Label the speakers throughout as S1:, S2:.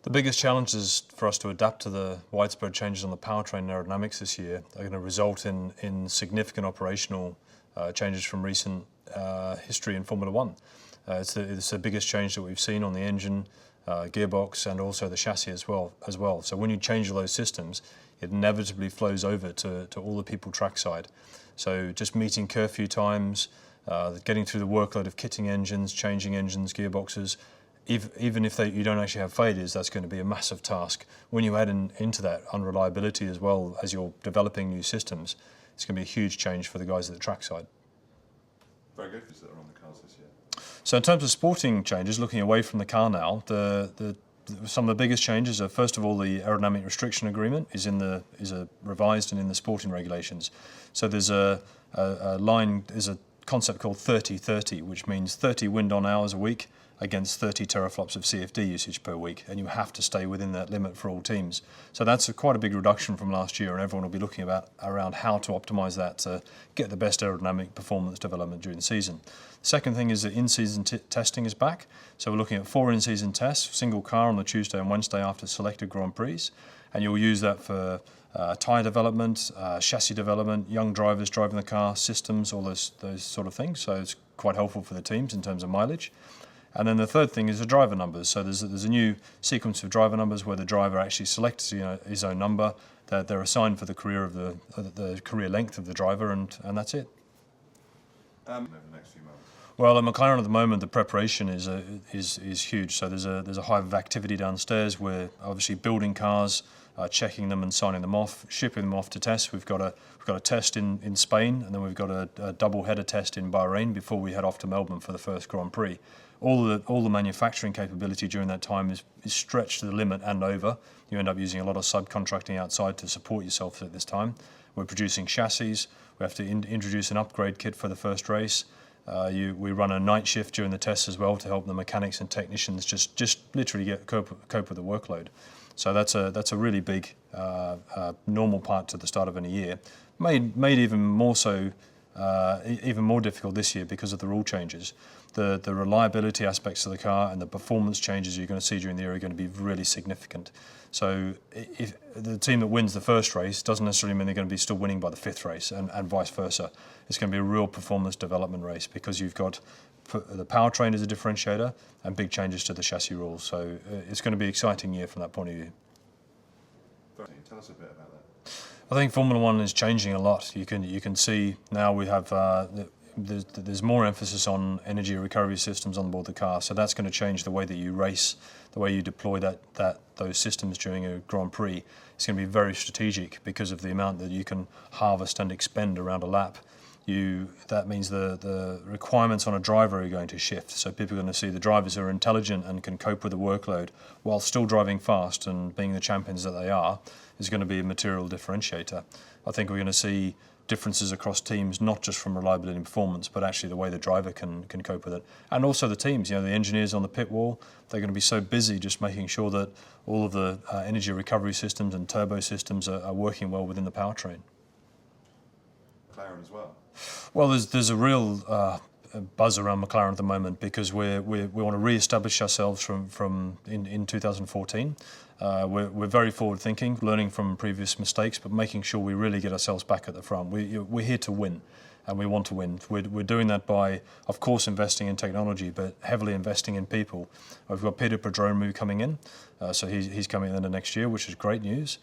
S1: The biggest challenges for us to adapt to the widespread changes on the powertrain aerodynamics this year are going to result in significant operational changes from recent history in Formula One. It's the biggest change that we've seen on the engine, gearbox, and also the chassis as well. So when you change all those systems, it inevitably flows over to all the people trackside. So just meeting curfew times, getting through the workload of kitting engines, changing engines, gearboxes, even if you don't actually have failures, that's going to be a massive task. When you add into that unreliability as well as you're developing new systems, it's going to be a huge change for the guys at the trackside.
S2: Very good that are on the cars this year.
S1: So in terms of sporting changes, looking away from the car now, some of the biggest changes are, first of all, the aerodynamic restriction agreement is revised and in the sporting regulations. So there's a concept called 30-30, which means 30 wind-on hours a week against 30 teraflops of CFD usage per week, and you have to stay within that limit for all teams. So that's quite a big reduction from last year, and everyone will be looking around how to optimise that to get the best aerodynamic performance development during the season. The second thing is that in-season testing is back, so we're looking at 4 in-season tests, single car on the Tuesday and Wednesday after selected Grand Prix, and you'll use that for tyre development, chassis development, young drivers driving the car, systems, all those sort of things, so it's quite helpful for the teams in terms of mileage. And then the third thing is the driver numbers. So there's a new sequence of driver numbers where the driver actually selects his own number, that they're assigned for the career of the career length of the driver, and that's it.
S2: Over the next few months.
S1: Well, at McLaren at the moment, the preparation is huge. So there's a hive of activity downstairs. We're obviously building cars, checking them and signing them off, shipping them off to test. We've got a test in Spain, and then we've got a double header test in Bahrain before we head off to Melbourne for the first Grand Prix. All the manufacturing capability during that time is stretched to the limit and over. You end up using a lot of subcontracting outside to support yourself at this time. We're producing chassis. We have to introduce an upgrade kit for the first race. We run a night shift during the tests as well to help the mechanics and technicians just literally cope with the workload. So that's a really big normal part to the start of any year. Made even more so, even more difficult this year because of the rule changes. The reliability aspects of the car and the performance changes you're going to see during the year are going to be really significant. So if the team that wins the first race doesn't necessarily mean they're going to be still winning by the 5th race, and vice versa. It's going to be a real performance development race because you've got the powertrain as a differentiator and big changes to the chassis rules. So it's going to be an exciting year from that point of view.
S2: Tell us a bit about that.
S1: I think Formula One is changing a lot. You can see now we have there's more emphasis on energy recovery systems on board the car, so that's going to change the way that you race, the way you deploy those systems during a Grand Prix. It's going to be very strategic because of the amount that you can harvest and expend around a lap. That means the requirements on a driver are going to shift. So people are going to see the drivers who are intelligent and can cope with the workload while still driving fast and being the champions that they are is going to be a material differentiator. I think we're going to see differences across teams, not just from reliability and performance, but actually the way the driver can cope with it. And also the teams, the engineers on the pit wall, they're going to be so busy just making sure that all of the energy recovery systems and turbo systems are working well within the powertrain.
S2: McLaren as well.
S1: Well, there's a real buzz around McLaren at the moment because we want to re-establish ourselves from in 2014. We're very forward-thinking, learning from previous mistakes, but making sure we really get ourselves back at the front. We're here to win, and we want to win. We're doing that by, of course, investing in technology, but heavily investing in people. We've got Peter Prodromou coming in, so he's coming in the next year, which is great news.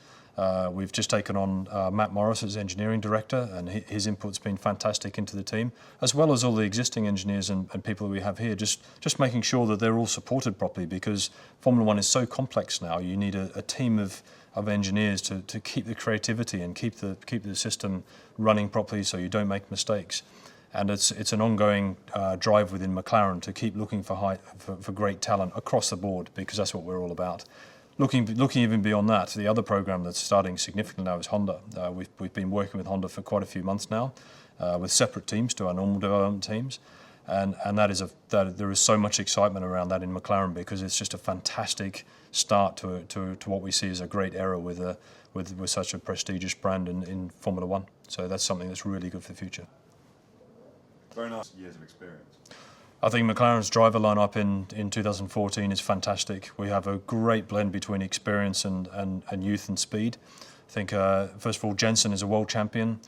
S1: We've just taken on Matt Morris as engineering director, and his input's been fantastic into the team, as well as all the existing engineers and people that we have here, just making sure that they're all supported properly, because Formula One is so complex now. You need a team of engineers to keep the creativity and keep the system running properly so you don't make mistakes. And it's an ongoing drive within McLaren to keep looking for great talent across the board, because that's what we're all about. Looking even beyond that, the other program that's starting significantly now is Honda. We've been working with Honda for quite a few months now, with separate teams to our normal development teams, and there is so much excitement around that in McLaren because it's just a fantastic start to what we see as a great era with such a prestigious brand in Formula One. So that's something that's really good for the future.
S2: Very nice years of experience.
S1: I think McLaren's driver lineup in 2014 is fantastic. We have a great blend between experience and youth and speed. I think, first of all, Jensen is a world champion.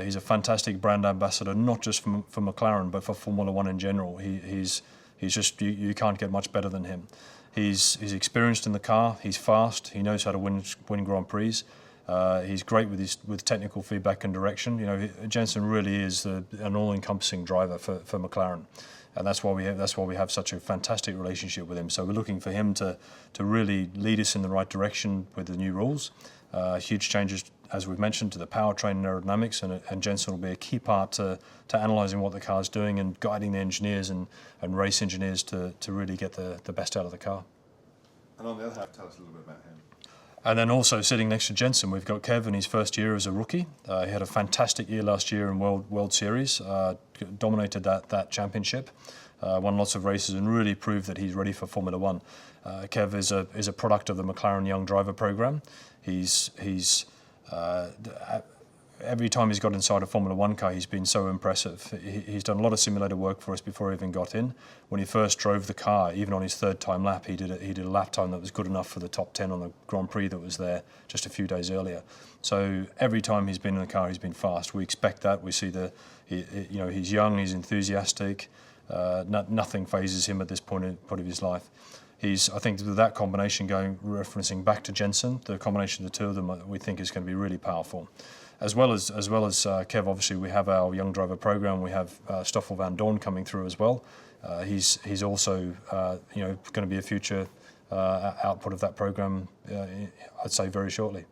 S1: He's a fantastic brand ambassador, not just for McLaren, but for Formula One in general. He's just, you can't get much better than him. He's experienced in the car, he's fast, he knows how to win Grand Prix. He's great with technical feedback and direction. You know, Jensen really is an all-encompassing driver for McLaren. And that's why we have such a fantastic relationship with him. So we're looking for him to really lead us in the right direction with the new rules. Huge changes, as we've mentioned, to the powertrain and aerodynamics, and Jensen will be a key part to analysing what the car's doing and guiding the engineers and race engineers to really get the best out of the car.
S2: And on the other hand, tell us a little bit about him.
S1: And then also sitting next to Jensen, we've got Kev in his first year as a rookie. He had a fantastic year last year in World Series, dominated that championship, won lots of races and really proved that he's ready for Formula One. Kev is a product of the McLaren Young Driver program. He's every time he's got inside a Formula One car, he's been so impressive. He's done a lot of simulator work for us before he even got in. When he first drove the car, even on his third time lap, he did a lap time that was good enough for the top 10 on the Grand Prix that was there just a few days earlier. So every time he's been in the car, he's been fast. We expect that. We see he's young, he's enthusiastic. Nothing phases him at this point of his life. I think with that combination referencing back to Jensen, the combination of the two of them, we think is going to be really powerful. As well as Kev, obviously we have our young driver program. We have Stoffel van Dorn coming through as well. He's also going to be a future output of that program. I'd say very shortly.